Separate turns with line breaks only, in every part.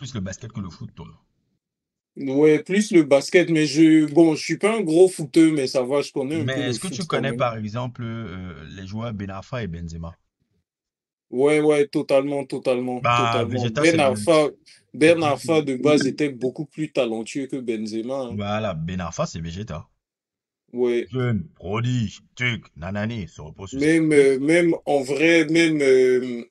plus le basket que le foot, toi.
Ouais, plus le basket, mais bon, je suis pas un gros footeux, mais ça va, je connais un peu
Mais
le
est-ce que
foot
tu
quand
connais
même.
par exemple les joueurs Ben Arfa et Benzema?
Ouais, ouais, totalement, totalement,
Bah,
totalement.
Vegeta, c'est le.
Ben Arfa de base était beaucoup plus talentueux que Benzema, hein.
Voilà, Ben Arfa, c'est Vegeta.
Ouais.
Jeune, prodige, truc, nanani, se repose sur ses
Même,
épaules.
même en vrai, même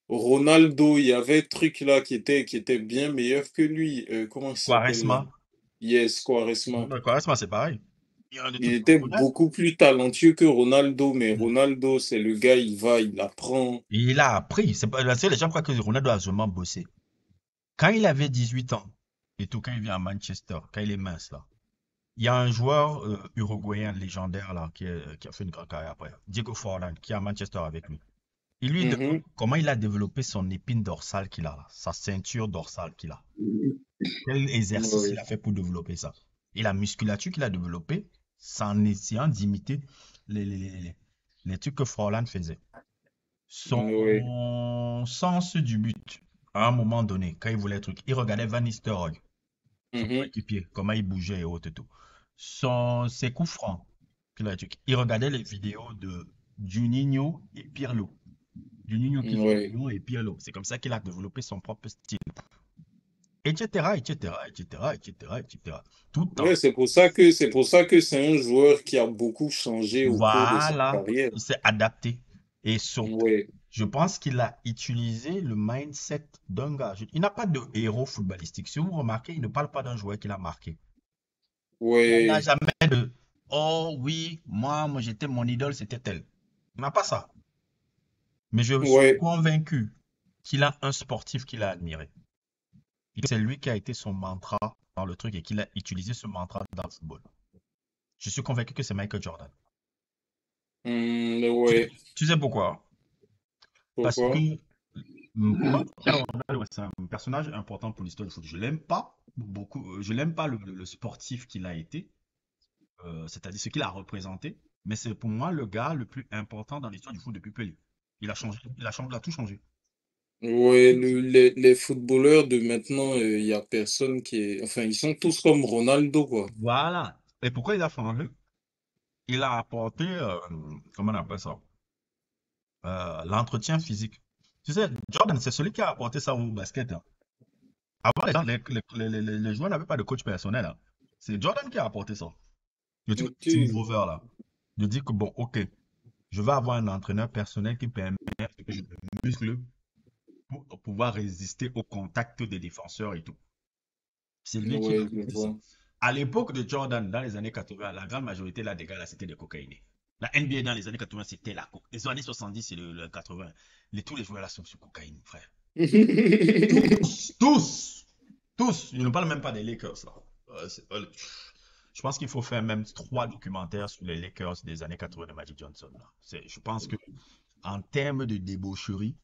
Ronaldo, il y avait truc là qui était bien meilleur que lui. Comment il s'appelle là?
Quaresma.
Yes, Quaresma.
Quaresma, c'est pareil. Il y a un
Il
truc
était
personnel.
beaucoup plus talentueux que Ronaldo, mais Ronaldo, c'est le gars, il va, il apprend.
Et il a appris. C'est pas, parce que les gens croient que Ronaldo a seulement bossé. Quand il avait 18 ans, et tout, quand il vient à Manchester, quand il est mince là, il y a un joueur uruguayen légendaire là, qui a fait une grande carrière après, Diego Forlan, qui est à Manchester avec lui. Il lui demande
Mhm.
comment il a développé son épine dorsale qu'il a là, sa ceinture dorsale qu'il a. Quel exercice il
Oui,
a fait pour développer ça? Et la musculature qu'il a développée, c'est en essayant d'imiter les, les, les, les trucs que Forlan faisait.
oui.
Son sens du but, à un moment donné, quand il voulait un truc, il regardait Van Nistelrooy, son
Mhm.
coéquipier, comment il bougeait et autres et tout. Ses coups francs, il regardait les vidéos de Juninho et Pirlo. Juninho qui joue
Oui.
Lyon et Pirlo. C'est comme ça qu'il a développé son propre style, etc., etc., etc., etc., etc. Tout en.
Ouais, c'est pour ça que c'est un joueur qui a beaucoup changé au cours de sa
Voilà,
carrière.
il s'est adapté. Et surtout,
Oui,
je pense qu'il a utilisé le mindset d'un gars. Il n'a pas de héros footballistique. Si vous remarquez, il ne parle pas d'un joueur qu'il a marqué. Il n'a
oui,
jamais de oh oui, moi j'étais mon idole, c'était tel. Il n'a pas ça. Mais je suis
oui.
convaincu qu'il a un sportif qu'il a admiré. Et c'est lui qui a été son mantra dans le truc et qu'il a utilisé ce mantra dans le football. Je suis convaincu que c'est Michael Jordan. Tu,
Oui.
tu sais pourquoi? Parce que
Pourquoi?
pour moi, Cristiano Ronaldo, ouais, c'est un personnage important pour l'histoire du foot. Je l'aime pas beaucoup, je l'aime pas le sportif qu'il a été, c'est-à-dire ce qu'il a représenté, mais c'est pour moi le gars le plus important dans l'histoire du foot depuis Pelé. Il a tout changé.
Oui, les footballeurs de maintenant, il y a personne qui est. Enfin, ils sont tous comme Ronaldo, quoi.
Voilà. Et pourquoi il a changé? Il a apporté, comment on appelle ça? L'entretien physique. Tu sais, Jordan, c'est celui qui a apporté ça au basket, hein. Avant, les joueurs n'avaient pas de coach personnel, hein. C'est Jordan qui a apporté ça. Le truc
Ok.
Team Rover, là. Je dis que bon, ok, je vais avoir un entraîneur personnel qui permet que je me muscle pour pouvoir résister au contact des défenseurs et tout. C'est lui qui a
Oui, je
apporté ça.
vois.
À l'époque de Jordan, dans les années 80, la grande majorité là, des gars, là, c'était des cocaïnés. La NBA dans les années 80, c'était la coke. Les années 70 et le 80, tous les joueurs là sont sur cocaïne, frère. Tous, tous, tous. Je ne parle même pas des Lakers là. Je pense qu'il faut faire même 3 documentaires sur les Lakers des années 80 de Magic Johnson, là. Je pense que en termes de débaucherie,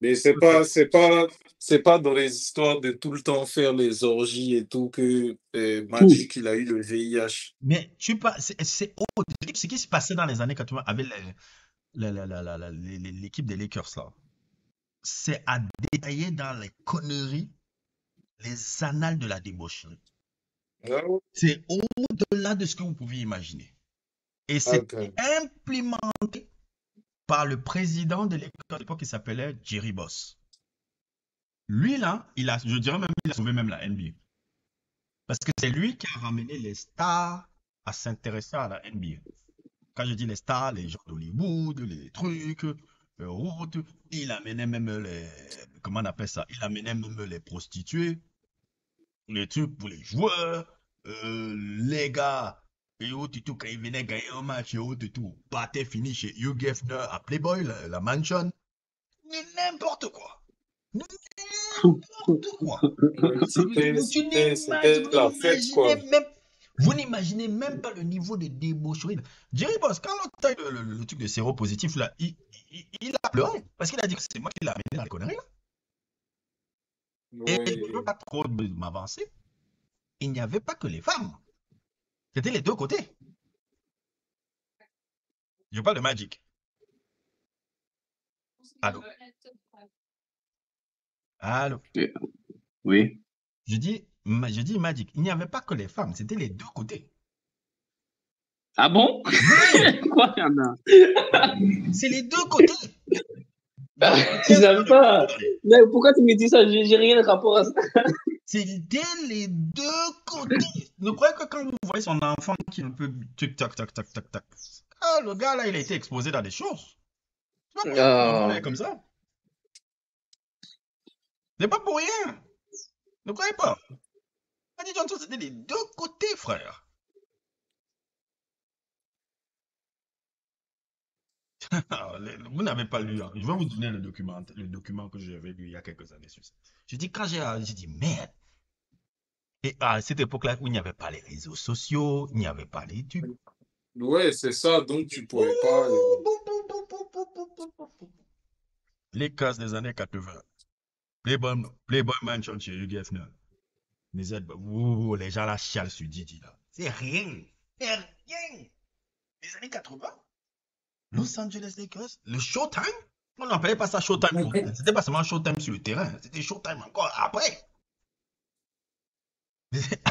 Mais c'est pas dans les histoires de tout le temps faire les orgies et tout que Magic, il a eu le VIH.
mais c'est autre. Ce qui se passait dans les années 80 avec l'équipe des Lakers là, c'est à détailler dans les conneries, les annales de la débaucherie.
Ah ouais?
C'est au-delà de ce que vous pouvez imaginer. Et c'est
Ok.
implémenté par le président de l'école à l'époque qui s'appelait Jerry Boss. Lui là, je dirais même, il a sauvé même la NBA. Parce que c'est lui qui a ramené les stars à s'intéresser à la NBA. Quand je dis les stars, les gens d'Hollywood, les trucs, autres, il amenait même comment on appelle ça? Il amenait même les prostituées, les trucs pour les joueurs, les gars, et autres, et tout, quand ils venaient gagner un match, et autres, et tout, partait fini chez Hugh Hefner à Playboy, la mansion, n'importe quoi. N'importe quoi.
Oui, c'était
Vous
la fête,
n'imaginez
quoi.
même, vous n'imaginez même pas le niveau de débaucherie. Jerry Boss, quand l'autre a eu le truc de séropositif, là, il a pleuré. Parce qu'il a dit que c'est moi qui l'ai amené dans les conneries, là. Et je ne veux
Oui.
pas trop m'avancer. Il n'y avait pas que les femmes. C'était les deux côtés. Je parle de Magic. Allô? Allô?
Oui.
Je dis Magic, il n'y avait pas que les femmes, c'était les deux côtés.
Ah bon?
Oui,
Quoi, il y en a?
c'est les deux côtés.
Je savais pas. Mais pourquoi tu me dis ça? J'ai rien de rapport à ça.
C'était les deux côtés. Ne croyez que quand vous voyez son enfant qui est un peu tic tac tac tac tac tac. Ah, le gars là, il a été exposé dans des choses. C'est pas pour rien que l'enfant là est comme ça. C'est pas pour rien. Ne croyez pas. Magic Johnson, c'était les deux côtés, frère. Vous n'avez pas lu, hein. Je vais vous donner le document que j'avais lu il y a quelques années sur ça. Je dis, j'ai dit, merde. Et à cette époque-là où il n'y avait pas les réseaux sociaux, il n'y avait pas les trucs.
Ouais, c'est ça, donc tu pouvais pas.
Les cases des années 80. Playboy Mansion chez Hugh Hefner. Les gens là chialent sur Didi là. C'est rien. C'est rien. Les années 80. Los Angeles Lakers. Le Showtime. On n'appelait pas ça Showtime pour rien. C'était pas seulement Showtime sur le terrain. C'était Showtime encore après.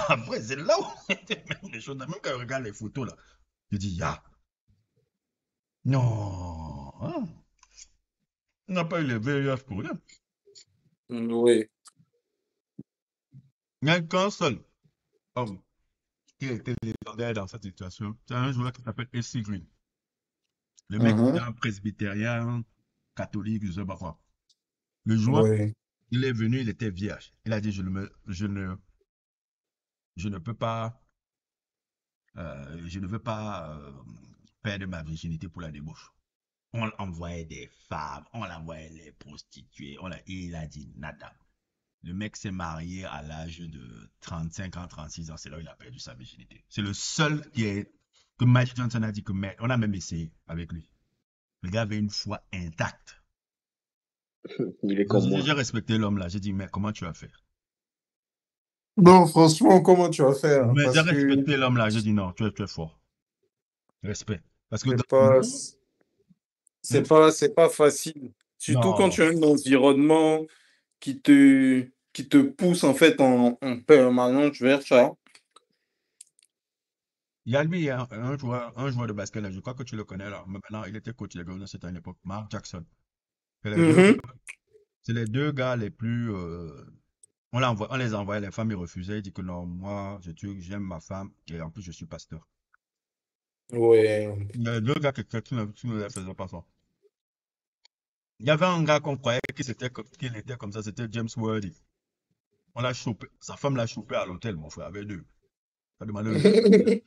Après, c'est là où même les Showtime. Même quand je regarde les photos là, je dis, ah, non. Hein? On n'a pas eu le VIH pour rien.
Oui.
Il n'y a qu'un seul homme qui a été légendaire dans cette situation. C'est un joueur qui s'appelle AC Green. Le mec était un presbytérien, catholique, je ne sais pas quoi. Le joueur,
Oui.
il est venu, il était vierge. Il a dit, je ne peux pas, je ne veux pas perdre ma virginité pour la débauche. On envoyait des femmes, on l'envoyait les prostituées, et il a dit nada. Le mec s'est marié à l'âge de 35 ans, 36 ans, c'est là où il a perdu sa virginité. C'est le seul que Magic Johnson a dit que, mais on a même essayé avec lui. Le gars avait une foi intacte.
Il est comme moi.
J'ai respecté l'homme là. J'ai dit, mais comment tu vas faire?
Non, franchement, comment tu vas faire?
Mais j'ai
Parce que
respecté l'homme là. J'ai dit, non, tu es fort. Respect. Parce que
c'est
dans le
pas,
monde,
c'est pas facile. Surtout quand
non.
tu as un environnement qui te pousse en fait en permanence vers ça.
Il y a lui, un joueur de basket là. Je crois que tu le connais là. Mais maintenant, il était coach des Golden State à une époque. Mark Jackson.
Mhm.
C'est les deux gars les plus. On les envoyait, les femmes, ils refusaient. Ils disent que non, moi, j'aime ma femme et en plus, je suis pasteur.
Ouais.
Il y a deux gars qui ne les faisaient pas ça. Il y avait un gars qu'on croyait qu'il était comme ça, c'était James Worthy. On l'a chopé, sa femme l'a chopé à l'hôtel, mon frère, avec deux. Ça demandait le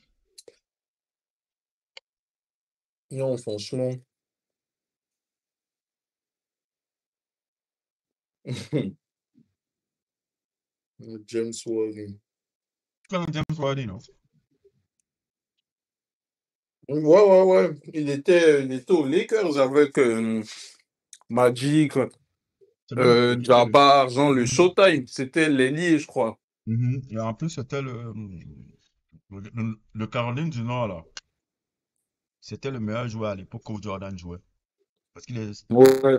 Non, franchement. James Worthy.
Comme James Worthy, non?
Ouais. Il était aux Lakers avec Magic,
C'est même
Jabbar, genre le Showtime. C'était l'ailier, je crois.
Et en plus, c'était le Caroline du Nord, là. C'était le meilleur joueur à l'époque où Jordan jouait. Parce qu'il est.
Ouais.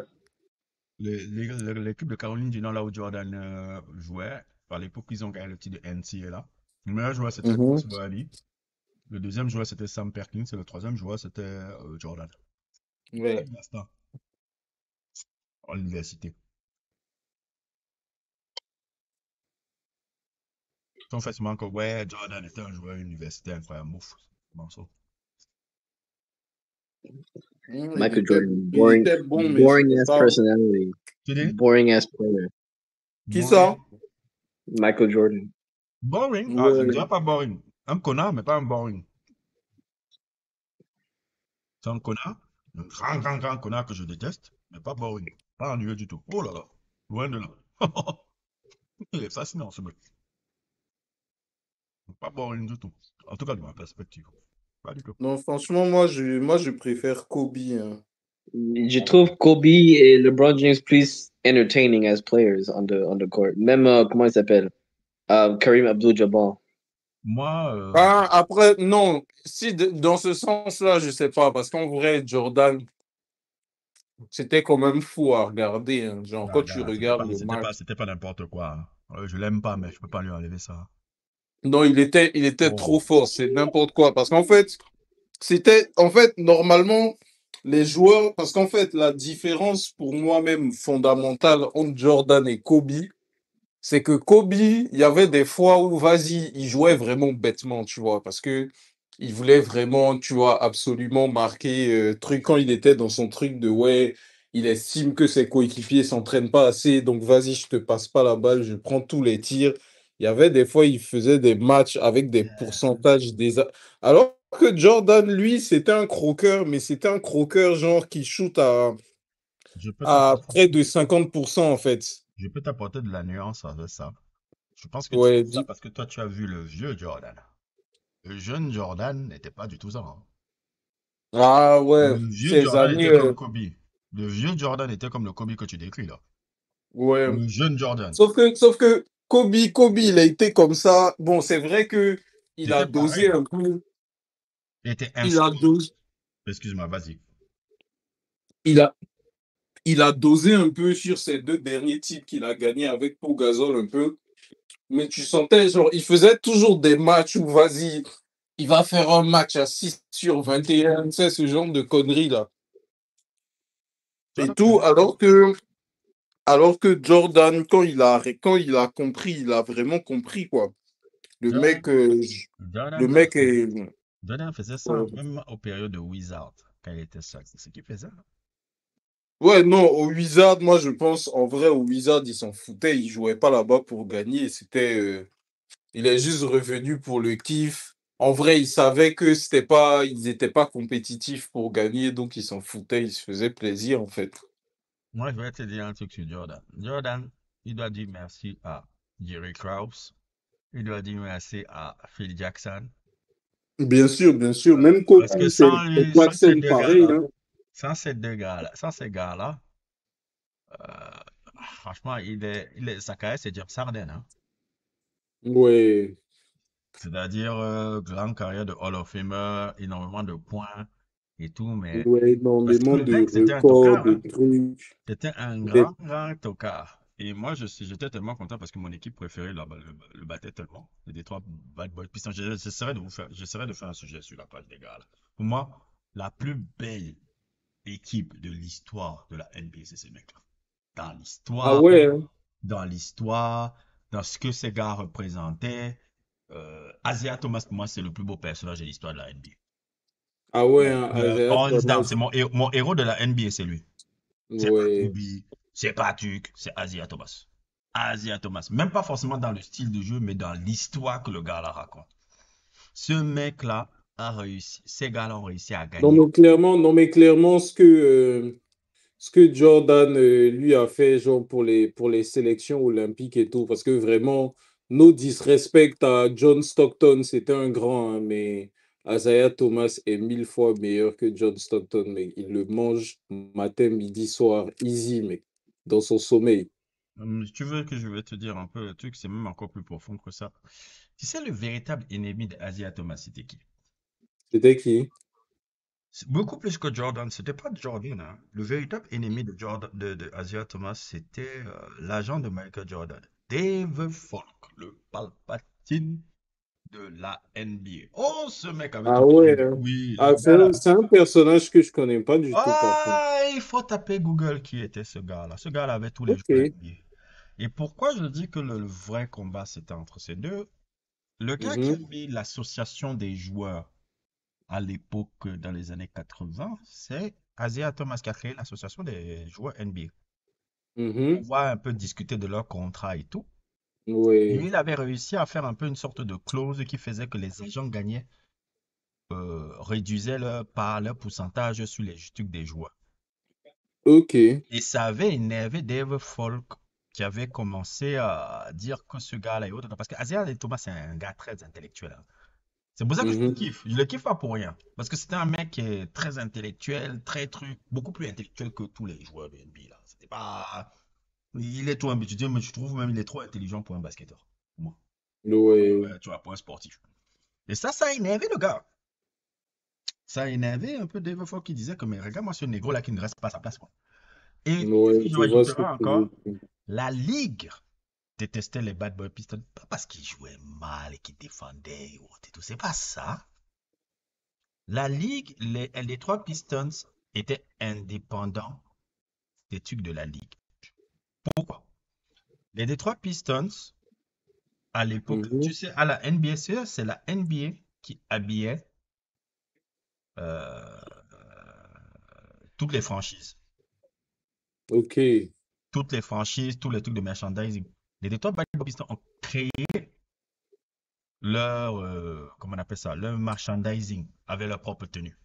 L'équipe de Caroline du Nord, là où Jordan jouait, à l'époque, ils ont gagné le titre de NCAA, là. Le meilleur joueur, c'était
Mhm.
James Worthy. Le deuxième joueur, c'était Sam Perkins. Et le troisième joueur, c'était Jordan.
Ouais.
L'instant, à l'université. Ils ont fait seulement que, ouais, Jordan était un joueur universitaire incroyable. Ouf. Bon, ça.
Michael Jordan,
Il était bon, mais
boring
c'était
ass
pas.
personality,
Tu dis?
boring ass player.
Qui
Boring.
ça?
Michael Jordan.
Boring? Ah, je ne
Ouais.
dirais pas boring. Un connard, mais pas un boring. C'est un connard. Un grand connard que je déteste, mais pas boring. Pas ennuyeux du tout. Oh là là. Loin de là. Il est fascinant, ce mec. Pas boring du tout. En tout cas, de ma perspective. Pas du tout.
Non, franchement, moi, je préfère Kobe, hein.
Je trouve Kobe et LeBron James plus entertaining as players on the court. Même, comment il s'appelle? Kareem Abdul-Jabbar.
Moi,
Ah, après, non. Si, dans ce sens-là, je sais pas. Parce qu'en vrai, Jordan, c'était quand même fou à regarder, hein. Genre,
Ah,
quand tu
gars,
regardes le match.
c'était pas n'importe quoi, hein. Je l'aime pas, mais je peux pas lui enlever ça.
Non, il était trop
Oh.
fort, c'est n'importe quoi. Parce qu'en fait, normalement, les joueurs, parce qu'en fait, la différence pour moi-même fondamentale entre Jordan et Kobe, c'est que Kobe, il y avait des fois où, vas-y, il jouait vraiment bêtement, tu vois, parce que il voulait vraiment, tu vois, absolument marquer truc quand il était dans son truc de ouais, il estime que ses coéquipiers s'entraînent pas assez, donc vas-y, je te passe pas la balle, je prends tous les tirs. Il y avait des fois, il faisait des matchs avec des
Yeah.
pourcentages alors que Jordan, lui, c'était un croqueur, mais c'était un croqueur genre qui shoot
Je peux
à
t'apporter,
près de 50% en fait.
je peux t'apporter de la nuance avec ça. Je pense que tu
Ouais,
dis ça parce que toi, tu as vu le vieux Jordan. Le jeune Jordan n'était pas du tout ça, hein.
ah ouais,
Le vieux
ces
Jordan
années,
était comme Kobe. Le vieux Jordan était comme le Kobe que tu décris là.
ouais.
Le jeune Jordan,
Sauf que Kobe, il a été comme ça. Bon, c'est vrai que il a
c'était
dosé
pareil.
un peu.
Il était
Il a
insolent.
dosé,
Excuse-moi, vas-y.
il a, il a dosé un peu sur ces deux derniers titres qu'il a gagnés avec Pau Gasol un peu. Mais tu sentais, genre, il faisait toujours des matchs où, vas-y, il va faire un match à 6 sur 21, tu sais, ce genre de conneries là.
Tu as
Et
raison.
tout, alors que Jordan, quand il a compris, il a vraiment compris, quoi. Le
Jordan,
mec, le
Jordan
mec
faisait,
est.
Jordan faisait ça
Ouais.
même au période de Wizard, quand il était seul. C'est ce qu'il faisait.
Ouais, non, au Wizard, moi je pense, en vrai, au Wizard, ils s'en foutaient, ils jouaient pas là-bas pour gagner. Il est juste revenu pour le kiff. En vrai, ils savaient que ils étaient pas compétitifs pour gagner, donc ils s'en foutaient, ils se faisaient plaisir en fait.
Moi, je vais te dire un truc sur Jordan. Jordan, il doit dire merci à Jerry Krause. Il doit dire merci à Phil Jackson.
Bien sûr, bien sûr. Même Kobe,
Parce que
c'est
sans lui, sans ces
Jackson
deux
pareil,
gars-là,
hein.
sans ces gars-là, euh, franchement, sa carrière, c'est James Harden, hein.
Ouais,
C'est-à-dire, grande carrière de Hall of Famer, énormément de points et tout, mais
ouais,
parce que
énormément
le
de
mec, c'était un
records,
tocard,
de
hein.
trucs.
C'était un
Des-
grand, grand tocard. Et moi, j'étais tellement content parce que mon équipe préférée le battait tellement. Les Détroit Bad Boys Pistons. J'essaierai de faire un sujet sur la page des gars, là. Pour moi, la plus belle équipe de l'histoire de la NBA, c'est ces mecs-là. Dans
Ah
l'histoire,
ouais, hein.
dans l'histoire, dans ce que ces gars représentaient. Isaiah Thomas, pour moi, c'est le plus beau personnage de l'histoire de la NBA.
Ah ouais, hein, Isaiah
Hands down,
Thomas.
c'est mon héros de la NBA, c'est lui. C'est pas
Ouais.
Kobe, c'est pas Tuck, c'est Isaiah Thomas. Isaiah Thomas. Même pas forcément dans le style de jeu, mais dans l'histoire que le gars là raconte. Ce mec-là a réussi, ces gars-là ont réussi à gagner.
Non, mais clairement, ce que Jordan lui a fait genre pour les sélections olympiques et tout, parce que vraiment, no disrespect à John Stockton, c'était un grand, hein, mais Isaiah Thomas est 1000 fois meilleur que John Stockton, mais il le mange matin, midi, soir, easy, mais dans son sommeil.
Si tu veux que je vais te dire un peu le truc, c'est même encore plus profond que ça. Tu sais, le véritable ennemi d'Isaiah Thomas, c'était qui?
C'était qui?
C'est beaucoup plus que Jordan. C'était pas Jordan, hein. Le véritable ennemi de Jordan, de Isaiah Thomas, c'était l'agent de Michael Jordan. Dave Falk, le Palpatine de la NBA. Oh, ce mec avait
Ah
tout
ouais,
trouvé.
hein.
Oui, le
Ah,
gars là.
c'est un personnage que je connais pas du tout, par contre.
Ah, il faut taper Google qui était ce gars-là. Ce gars-là avait tous les joueurs
Ok.
NBA. Et pourquoi je dis que le vrai combat c'était entre ces deux? Le gars qui a
Mhm,
mis l'association des joueurs à l'époque, dans les années 80, c'est Isaiah Thomas qui a créé l'association des joueurs NBA.
mhm.
On va un peu discuter de leur contrat et tout. Et
Ouais.
il avait réussi à faire un peu une sorte de clause qui faisait que les agents gagnaient, réduisaient leur pourcentage sur les trucs des joueurs.
Ok.
Et ça avait énervé Dave Folk qui avait commencé à dire que ce gars-là est autre. Parce que Isaiah Thomas, c'est un gars très intellectuel, hein. C'est pour ça que je le
Mhm.
kiffe. Je le kiffe pas pour rien. Parce que c'était un mec qui est très intellectuel, très truc, beaucoup plus intellectuel que tous les joueurs de NBA, là. C'était pas. Il est trop ambitieux, mais je trouve même il est trop intelligent pour un basketteur. Pour moi.
Ouais.
Ouais, tu vois, pour un sportif. Et ça a énervé le gars. Ça a énervé un peu Dave Ford qui disait que, mais regarde-moi ce négro là qui ne reste pas à sa place, quoi. Et
Ouais,
je
je vois ce que
rajouterai
tu veux
encore,
dire.
la Ligue détestait les Bad Boy Pistons, pas parce qu'ils jouaient mal et qu'ils défendaient et autres et tout. C'est pas ça. La Ligue, les trois Pistons étaient indépendants des trucs de la Ligue. Pourquoi? Les Detroit Pistons, à l'époque, tu
Mhm.
sais, à la NBA, c'est la NBA qui habillait euh, toutes les franchises.
Ok.
Toutes les franchises, tous les trucs de merchandising. Les Detroit Pistons ont créé leur, comment on appelle ça, leur merchandising avec leur propre tenue,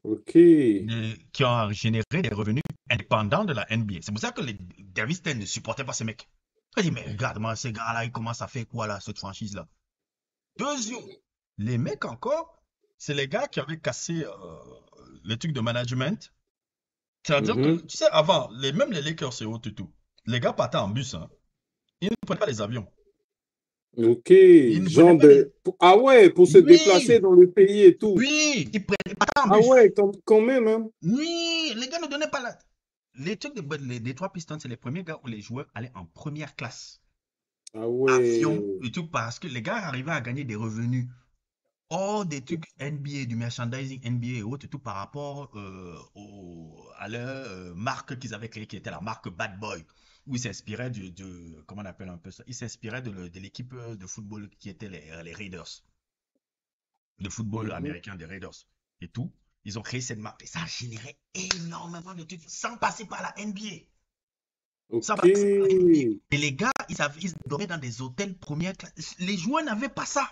Ok.
qui ont généré des revenus indépendants de la NBA. C'est pour ça que les Davis Ten ne supportaient pas ces mecs. Ils disent, mais regarde-moi, ces gars-là, ils commencent à faire quoi là, cette franchise-là? Deuxième, les mecs encore, c'est les gars qui avaient cassé le truc de management. C'est-à-dire que,
Mhm.
tu sais, avant, même les Lakers et autres et tout, les gars partaient en bus, hein. Ils ne prenaient pas les avions.
Ok.
Ils ne prenaient
Genre
pas les...
de... Ah ouais, pour se déplacer
Oui,
dans le pays et tout.
oui, ils partaient en
Ah
bus.
ouais, quand même, hein.
Oui, les gars ne donnaient pas la... Les trucs les trois pistons, c'est les premiers gars où les joueurs allaient en première classe.
Ah
Avion
ouais.
et tout, parce que les gars arrivaient à gagner des revenus hors des trucs NBA, du merchandising NBA et autres, et tout par rapport à leur marque qu'ils avaient créée, qui était la marque Bad Boy, où ils s'inspiraient comment on appelle un peu ça? Ils s'inspiraient de l'équipe de football qui était les Raiders, de football
Mhm.
américain des Raiders et tout. Ils ont créé cette marque et ça a généré énormément de trucs sans passer par la NBA. Sans
Ok.
passer par la NBA. Et les gars, ils dormaient dans des hôtels première classe. Les joueurs n'avaient pas ça.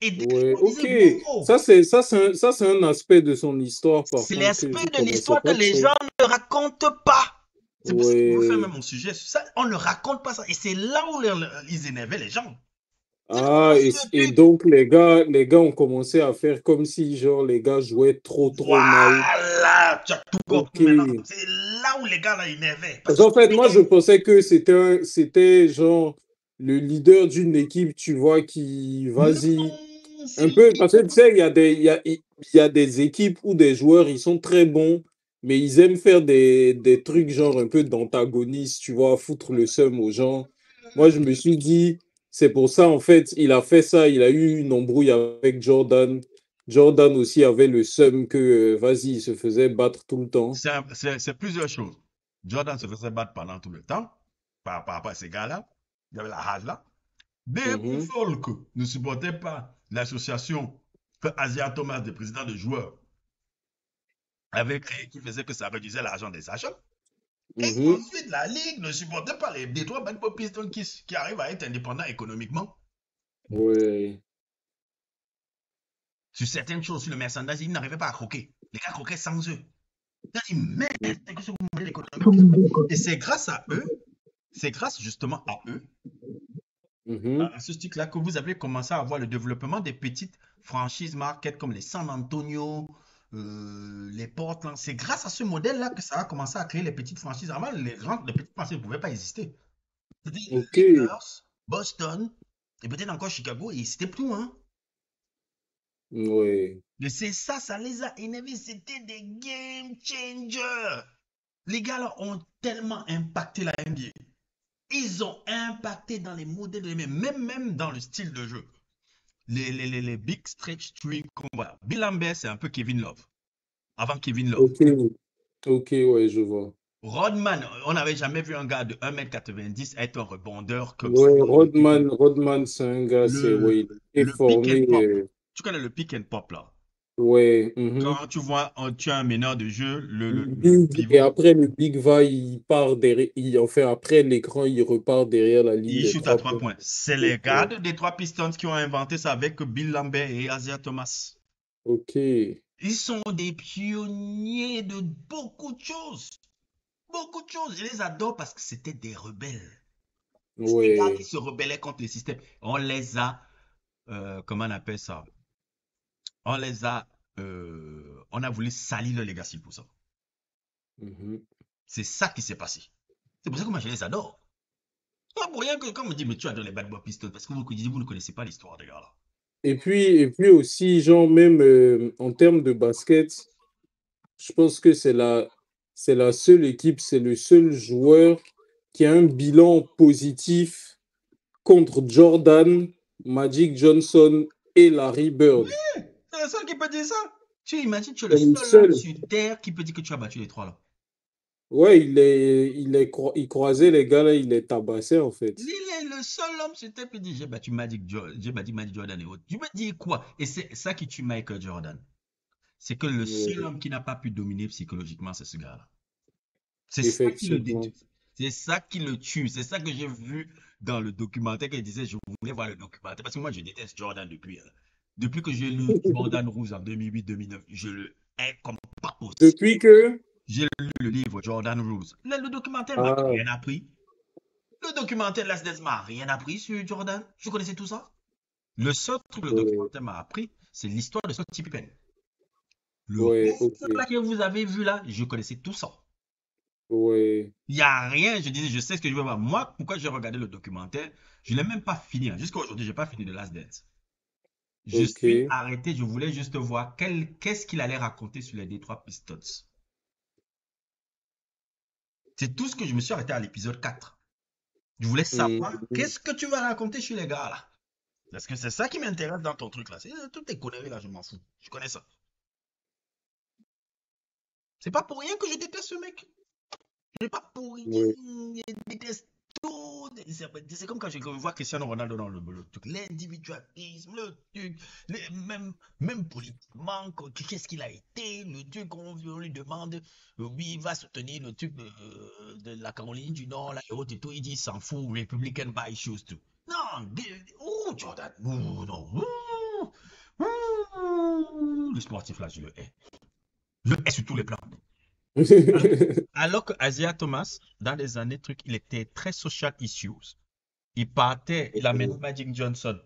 Et dès que
Ouais,
je
ok.
disais, bro,
Ça, c'est un aspect de son histoire, par
c'est
contre, que je
l'aspect de
connaissais
l'histoire que
pas
les
trop.
gens ne racontent pas. C'est pour ça que je veux faire
Ouais.
même mon sujet sur ça. On ne raconte pas ça. Et c'est là où ils énervaient les gens. C'est
Ah,
comment ce
et
truc.
donc les gars ont commencé à faire comme si, genre, les gars jouaient trop, trop mal.
Voilà, tu as tout
Ok.
compris maintenant. C'est là où les gars là énervaient.
Parce
Parce
qu'en fait,
que
moi, je pensais que c'était genre le leader d'une équipe, tu vois, qui, vas-y,
non, c'est
un peu, parce que tu sais, il y a des équipes où des joueurs, ils sont très bons, mais ils aiment faire des trucs genre un peu d'antagonistes, tu vois, foutre le seum aux gens. Moi, je me suis dit, c'est pour ça, en fait, il a fait ça, il a eu une embrouille avec Jordan. Jordan aussi avait le seum que, vas-y, il se faisait battre tout le temps.
c'est plusieurs choses. Jordan se faisait battre pendant tout le temps par rapport à ces gars-là. Il y avait la rage là. Des
Mhm,
Folk ne supportaient pas l'association que Asia Thomas, le président de joueurs, avait créée qui faisait que ça réduisait l'argent des agents. Et
mhm,
ensuite, la Ligue ne supportait pas les Detroit Bad Boy Pistons qui arrivent à être indépendants économiquement.
ouais.
Sur certaines choses, sur le merchandising, ils n'arrivaient pas à croquer. Les gars croquaient sans eux. Ils ont dit, merde, c'est que ce modèle économique. Et c'est grâce à eux, c'est grâce justement à eux,
Mhm.
à ce truc-là, que vous avez commencé à voir le développement des petites franchises market comme les San Antonio, les Portland. C'est grâce à ce modèle-là que ça a commencé à créer les petites franchises. Avant, les petites franchises ne pouvaient pas exister. C'était
Ok,
Lakers, Boston, et peut-être encore Chicago, et c'était tout, hein.
ouais.
Mais c'est ça, ça les a énervés. C'était des game changers. Les gars là ont tellement impacté la NBA. Ils ont impacté dans les modèles de la NBA, même dans le style de jeu. Les big stretch three combats. Bill Lambert, c'est un peu Kevin Love. Avant Kevin Love.
Ok, ok, ouais, je vois.
Rodman, on n'avait jamais vu un gars de 1,90 m être un rebondeur comme ça.
Ouais, Rodman, c'est un gars,
Le,
ouais, il est
le pick and
formé.
pop. Tu connais le pick and pop là.
Ouais, mhm.
Quand tu vois, tu as un meneur de jeu, le
Et
pivot,
après, le Big va, il part derrière, enfin, après l'écran, il repart derrière la ligne
il
des
shoot à
trois
trois
points.
points. C'est les gars
Ok,
des trois Pistons qui ont inventé ça avec Bill Lambert et Asia Thomas.
ok,
Ils sont des pionniers de beaucoup de choses. Beaucoup de choses. Je les adore parce que c'était des rebelles. C'était des gars qui
ouais,
se rebellaient contre le système. On les a, comment on appelle ça? On les a, on a voulu salir le legacy pour ça.
mhm.
C'est ça qui s'est passé. C'est pour ça que moi je les adore. Pas pour rien que quand on me dit, mais tu adores les Bad Boy Pistons, parce que vous ne connaissez pas l'histoire des gars là.
et puis aussi, genre, même en termes de basket, je pense que c'est la seule équipe, c'est le seul joueur qui a un bilan positif contre Jordan, Magic Johnson et Larry Bird.
C'est le seul qui peut dire ça. Tu imagines, tu es le
C'est le
seul homme
seul.
sur Terre qui peut dire que tu as battu les trois là.
Ouais, il croisait les gars là, il les tabassait en
Il
fait.
est le seul homme sur Terre qui peut dire j'ai battu Magic Jordan et autres. Tu veux dire quoi? Et c'est ça qui tue Michael Jordan. C'est que le seul
Ouais,
homme qui n'a pas pu dominer psychologiquement, c'est ce gars-là. C'est ça qui le
effectivement.
détruit. C'est ça qui le tue. C'est ça que j'ai vu dans le documentaire qu'il disait, je voulais voir le documentaire. Parce que moi, je déteste Jordan depuis. Depuis que j'ai lu Jordan Rouge en 2008-2009, je le hais comme pas possible.
Depuis que...
J'ai lu le livre Jordan Rouge. Le documentaire m'a
Ah,
rien appris. Le documentaire Last Dance m'a rien appris sur Jordan. Je connaissais tout ça. Le seul truc que le
ouais,
documentaire m'a appris, c'est l'histoire de Scottie Pippen. Le
ouais,
reste
ok,
là que vous avez vu là, je connaissais tout ça.
ouais,
Il n'y a rien, je disais, je sais ce que je veux voir. Moi, pourquoi j'ai regardé le documentaire, je ne l'ai même pas fini. Jusqu'à aujourd'hui, je n'ai pas fini de Last Dance. Je suis
ok.
arrêté, je voulais juste voir qu'est-ce qu'il allait raconter sur les Detroit Pistons. C'est tout ce que je me suis arrêté à l'épisode 4. Je voulais savoir
Mhm.
qu'est-ce que tu vas raconter sur les gars là. Parce que c'est ça qui m'intéresse dans ton truc là. C'est toutes tes conneries là, je m'en fous. Je connais ça. C'est pas pour rien que je déteste ce mec. Je pas pour rien.
Ouais.
Je déteste tout. C'est comme quand je vois Cristiano Ronaldo dans le truc. L'individualisme, le truc. Même politiquement, qu'est-ce qu'il a été. Le truc, on lui demande, oui, il va soutenir le truc de la Caroline du Nord, là, et autres et tout. Il dit, il s'en fout, Republican by shoes, tout. Non, oh, Jordan, oh, non. Le sportif là, je le hais. Je le hais sur tous les plans. Alors que Isaiah Thomas, dans les années trucs, il était très social issues. Il partait, il amenait Magic Johnson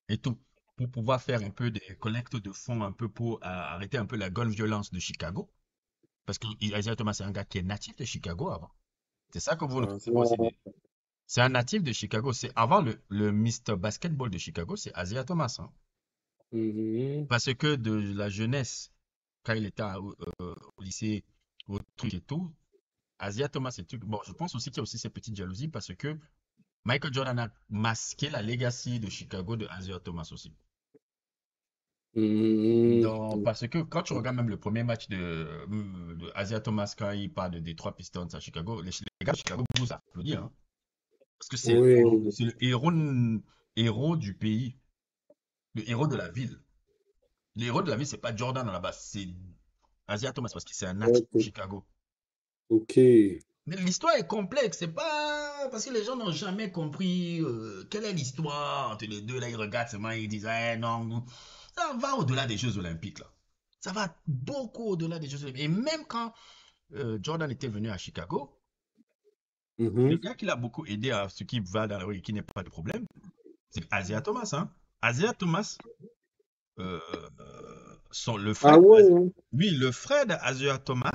et tout pour pouvoir faire un peu des collectes de fonds un peu pour arrêter un peu la gun violence de Chicago. Parce que Isaiah Thomas, c'est un gars qui est natif de Chicago avant. C'est ça que vous ne
Ah,
pouvez pas aussi dire. C'est un natif de Chicago. C'est avant le Mr. Basketball de Chicago, c'est Isaiah Thomas, hein.
mhm.
Parce que de la jeunesse, quand il était au lycée, au truc et tout, Isaiah Thomas et tout. Bon, je pense aussi qu'il y a aussi ces petites jalousies parce que Michael Jordan a masqué la legacy de Chicago de Isaiah Thomas aussi. Donc,
Mhm.
parce que quand tu regardes même le premier match de Isaiah Thomas quand il part de Detroit Pistons à Chicago, les gars de Chicago vous applaudissent, hein, parce que
Ouais,
c'est le héros du pays, le héros de la ville. Le héros de la ville, c'est pas Jordan à la base, c'est Isaiah Thomas parce que c'est un natif de
ok.
Chicago.
Ok.
Mais l'histoire est complexe, c'est pas parce que les gens n'ont jamais compris quelle est l'histoire entre les deux. Là, ils regardent seulement, ils disent, eh non, ça va au-delà des Jeux Olympiques, là. Ça va beaucoup au-delà des Jeux Olympiques. Et même quand Jordan était venu à Chicago, le
Mhm.
gars qui l'a beaucoup aidé à ce qui va dans la rue et qui n'est pas de problème, c'est Isaiah Thomas, hein. Isaiah Thomas, euh, le frère,
Ah ouais, hein.
oui, le frère d'Isaiah Thomas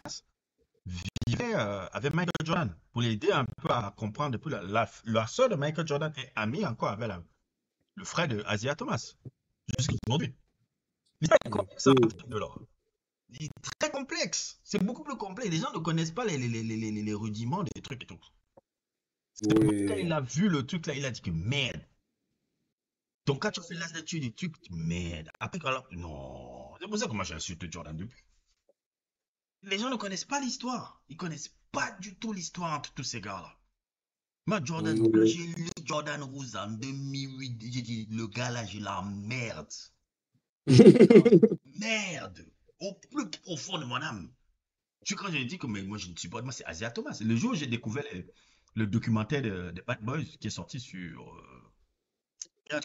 vivait avec Michael Jordan pour l'aider un peu à comprendre. Depuis la soeur de Michael Jordan est amie encore avec le frère de Isaiah Thomas jusqu'à aujourd'hui. L'histoire est complexe en
Ok.
fait, de l'or. Il est très complexe. C'est beaucoup plus complexe. Les gens ne connaissent pas les rudiments des trucs et tout. C'est pour ça quand il
Ouais.
a vu le truc là, il a dit que merde. Donc quand tu fais la statue du truc, merde. Après, alors, non. C'est pour ça que moi j'insulte Jordan depuis. Les gens ne connaissent pas l'histoire. Ils connaissent pas du tout l'histoire entre tous ces gars-là. Moi, Jordan, quand
Ouais.
j'ai lu Jordan Rose en 2008, j'ai dit, le gars là, je l'emmerde. Je l'emmerde. Au plus profond de mon âme. Quand j'ai dit que mais moi, je ne suis pas. Moi, c'est Asia Thomas. Le jour où j'ai découvert le documentaire des Bad Boys qui est sorti sur.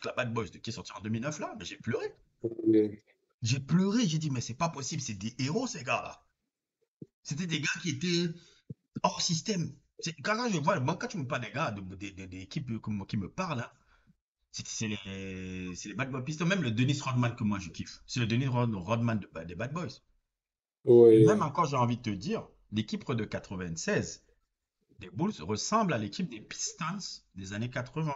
La Bad Boys qui est sorti en 2009 là, mais j'ai pleuré.
Ouais.
J'ai pleuré, j'ai dit, mais c'est pas possible, c'est des héros ces gars-là. C'était des gars qui étaient hors système. Quand je vois, moi, quand tu me parles des gars, des équipes qui me parlent, hein, c'est les Bad Boys Pistons. Même le Dennis Rodman que moi je kiffe. C'est le Dennis Rodman des Bad Boys. Et même
Ouais.
encore, j'ai envie de te dire, l'équipe de 96 des Bulls ressemble à l'équipe des Pistons des années 80.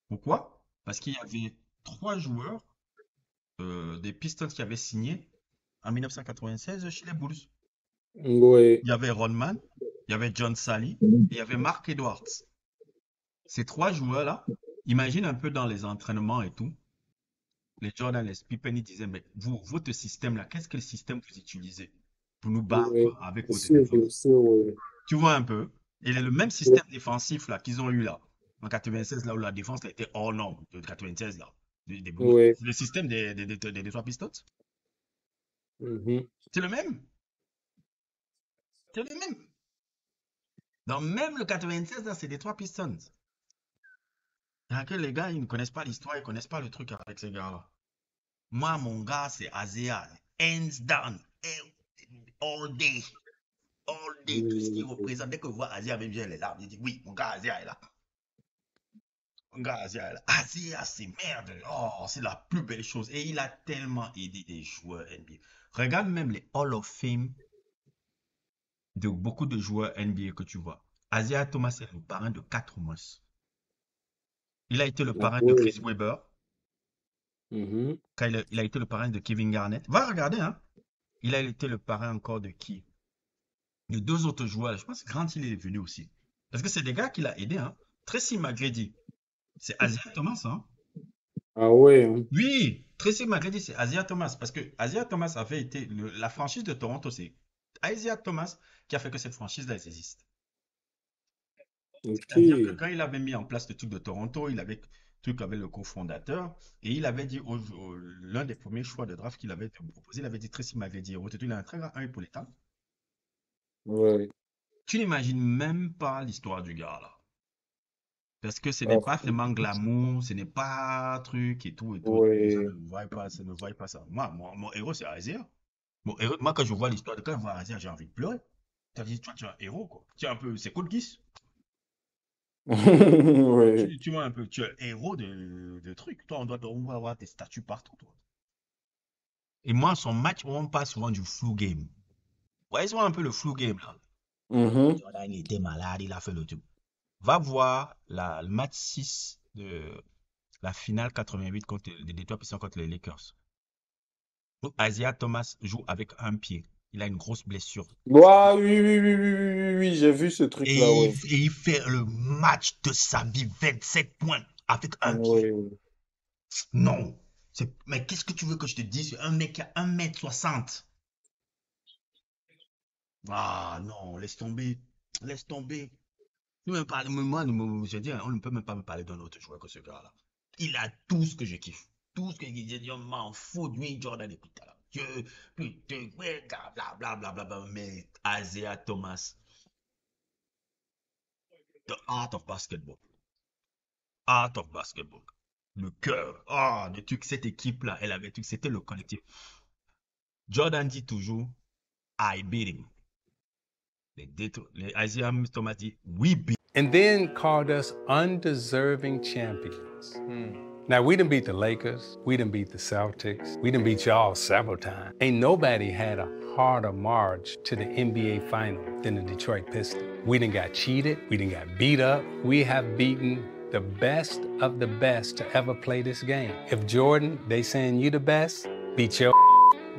Pourquoi? Parce qu'il y avait 3 joueurs des Pistons qui avaient signé en 1996 chez les Bulls.
Ouais,
Il y avait Rodman, il y avait John Sally et il y avait Mark Edwards. Ces 3 joueurs-là, imagine un peu dans les entraînements et tout, les Jordan, les Pippen, ils disaient, mais vous, votre système-là, qu'est-ce que le système vous utilisez pour nous
ouais,
battre avec
bien
votre
sûr, bien
défense?
sûr, ouais.
Tu vois un peu? Et le même
Ouais,
système défensif là qu'ils ont eu là, en 96, là où la défense a été hors norme, de 96 là.
ouais.
Le système des 3 Pistons,
Mhm.
c'est le même. C'est le même. Donc même le 96, là, c'est des 3 Pistons. Alors que les gars, ils ne connaissent pas l'histoire, ils ne connaissent pas le truc avec ces gars-là. Moi, mon gars, c'est Azea. Hands down. All day. All day. Tout ce qu'il représente. Dès que je vois Azea, même j'ai les larmes. Je dis, oui, mon gars, Azea est là. Mon gars, Azea est là. Azea, c'est merde. Oh, c'est la plus belle chose. Et il a tellement aidé des joueurs NBA. Regarde même les Hall of Fame de beaucoup de joueurs NBA que tu vois. Azea Thomas est le parrain de 4 mois. Il a été le
Ah
parrain de
ouais.
Chris Webber.
Mhm.
Quand il a été le parrain de Kevin Garnett. Va regarder, hein. Il a été le parrain encore de qui? De 2 autres joueurs. Je pense que Grant, il est venu aussi. Parce que c'est des gars qu'il a aidé, hein. Tracy McGrady. C'est Asia Thomas, hein.
Ah ouais, hein.
Oui, Tracy McGrady, c'est Asia Thomas. Parce que Asia Thomas avait été. La franchise de Toronto, c'est Asia Thomas qui a fait que cette franchise-là existe.
Ok.
C'est-à-dire que quand il avait mis en place le truc de Toronto, il avait le truc avec le cofondateur et il avait dit l'un des premiers choix de draft qu'il avait proposé, il avait dit Tracy McGrady. Il a un très grand œil pour les temps.
Ouais.
Tu n'imagines même pas l'histoire du gars là. Parce que ce n'est
Ah,
pas vraiment glamour, ce n'est pas truc et tout. Les gens ne
ouais.
voient pas, ne voient pas ça. Moi, mon héros, c'est Azir. Mon héros, moi, quand je vois l'histoire de quand je vois Azir, j'ai envie de pleurer. Tu as dit, toi, tu es un héros, quoi. Tu es un peu, c'est Code Geass.
Ouais.
Tu vois un peu, tu es un héros de trucs. Toi, on va avoir tes statues partout, toi. Et moi, son match, on passe souvent du flu game. Ouais, ils ont un peu le flu game, là.
Mhm.
Jordan, il était malade, il a fait le truc. Va voir le match 6 de la finale 88 contre les Detroit Pistons contre les Lakers. Où Isaiah Thomas joue avec un pied. Il a une grosse blessure.
Ouais, oui, oui, oui, oui, oui, oui, oui, j'ai vu ce truc-là,
Et
ouais.
il fait le match de sa vie, 27 points, avec un pied.
Ouais.
Non. Mais qu'est-ce que tu veux que je te dise? Un mec qui a 1m60. Ah non, laisse tomber. Laisse tomber. Tu me parles, moi, je dis, on ne peut même pas me parler d'un autre joueur que ce gars-là. Il a tout ce que je kiffe. Tout ce que je dis, on m'en fout de lui, Jordan, écoute là. Putain, ouais, bla bla bla bla, mais Isaiah Thomas, the art of basketball. Art of basketball. Le cœur. Ah, le truc, cette équipe-là, elle avait tout, c'était le collectif. Jordan dit toujours, I beat him. Les Isaiah Thomas dit, we beat
And then called us undeserving champions. Now, we done beat the Lakers, we done beat the Celtics, we done beat y'all several times. Ain't nobody had a harder march to the NBA final than the Detroit Pistons. We done got cheated, we done got beat up. We have beaten the best of the best to ever play this game. If Jordan, they saying you the best, beat your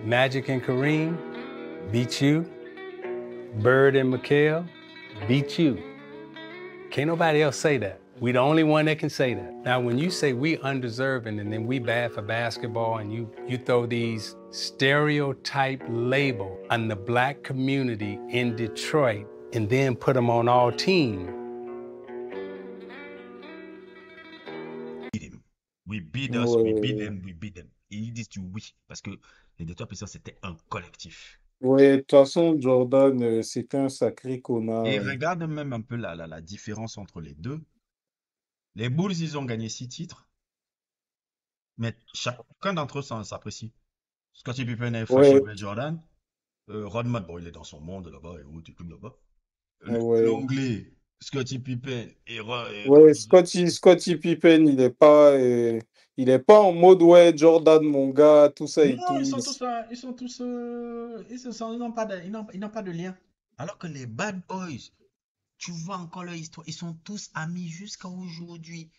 Magic and Kareem, beat you. Bird and McHale, beat you. Can't nobody else say that. We the only one that can say that. Now, when you say we undeserving and then we bad for basketball and you throw these stereotype label on the black community in Detroit and then put them on all teams.
him. We beat us, we beat
Ouais.
them, we beat them. Et ils disent oui, parce que les Detroit Pistons, c'était un collectif.
Ouais, de toute façon, Jordan, c'était un sacré connard.
Et regarde même un peu la différence entre les deux. Les Bulls, ils ont gagné 6 titres, mais chacun d'entre eux s'apprécie. Scottie Pippen est fâché
Ouais,
avec Jordan. Rodman, bon, il est dans son monde là-bas, et tout là-bas.
ouais.
L'anglais, Scottie Pippen,
Ouais, Scottie Pippen, il est pas en mode, ouais, Jordan, mon gars, tout ça et
non,
tout.
ils n'ont pas de lien. Alors que les Bad Boys, tu vois encore leur histoire, ils sont tous amis jusqu'à aujourd'hui.